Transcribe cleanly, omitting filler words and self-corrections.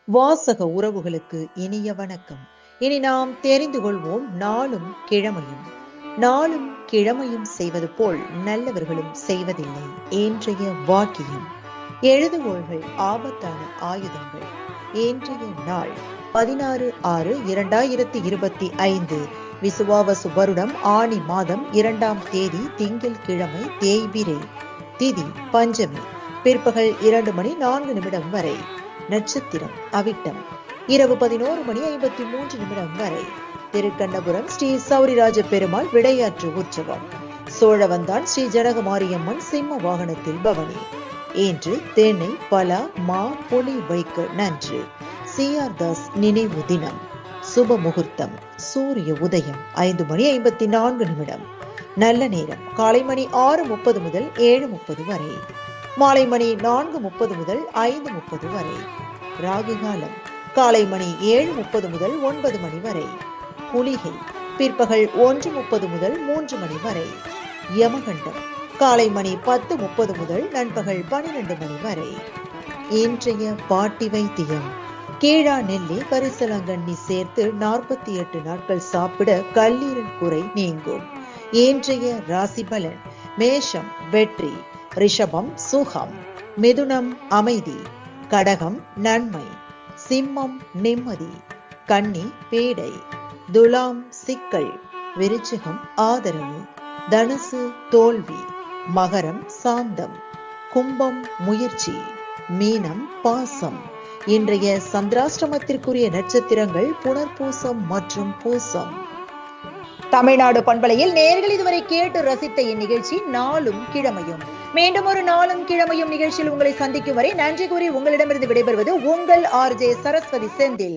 வாசக உறவுகளுக்கு இனிய வணக்கம். இனி நாம் தெரிந்து கொள்வோம் நாளும் கிழமையும். நாளும் கிழமையும் செய்வது போல் நல்லவர்களும் செய்வதில்லை இன்றைய வாக்கியம். எழுதுகோள்கள் ஆபத்தான ஆயுதங்கள். இன்றைய நாள் 16/6/2025 விசுவாவசு வருடம் ஆனி மாதம் 2ஆம் தேதி திங்கள் கிழமை தேய்பிரை. திதி பஞ்சமி. பிற்பகல் 2:04 வரை. நட்சத்திரம் அவிட்டம். இரவு 11:53 வரை. திருக்கண்ணபுரம் ஸ்ரீ சௌரிராஜ பெருமாள் விடையாற்று உற்சவம். சோழவந்தான் ஸ்ரீ ஜனகமாரியம்மன் சிம்ம வாகனத்தில் பவனி. இன்று தேனை பலா மா புலி வைக்க நன்று. CR தாஸ் நினைவு தினம். சுப முகூர்த்தம் சூரிய உதயம் 5:54. நல்ல நேரம் காலை மணி 6:30 முதல் 7:30 வரை. மாலை மணி 4:30 முதல் 5:30 வரை. ராகு காலம் காலை மணி 7:30 முதல் 9 மணி வரை. குளிகை பிற்பகல் 1:30 முதல் 3 மணி வரை. யமகண்டம் காலை மணி 10:30 முதல் நண்பகல் 12 மணி வரை. இன்றைய பாட்டி வைத்தியம். கீழா நெல்லி கரிசலாங்கண்ணி சேர்த்து 48 நாட்கள் சாப்பிட கல்லீரல் குறை நீங்கும். இன்றைய ராசி பலன். மேஷம் வெற்றி, ரிஷபம் சுகம், மிதுனம் அமைதி, கடகம் நன்மை, சிம்மம் நிம்மதி, கன்னி பீடை, துலாம் சிக்கல், விருச்சிகம் ஆதரவு, தனுசு தோல்வி, மகரம் சாந்தம், கும்பம் முயற்சி, மீனம் பாசம். இன்றைய சந்திராஷ்டமத்திற்குரிய நட்சத்திரங்கள் புனர்பூசம் மற்றும் பூசம். தமிழ்நாடு பண்பலையில் நேயர்கள் இதுவரை கேட்டு ரசித்த இந்நிகழ்ச்சி நாளும் கிழமையும். மீண்டும் ஒரு நாளும் கிழமையும் நிகழ்ச்சியில் உங்களை சந்திக்கும் வரை நன்றி கூறி உங்களிடமிருந்து விடைபெறுவது உங்கள் RJ சரஸ்வதி செந்தில்.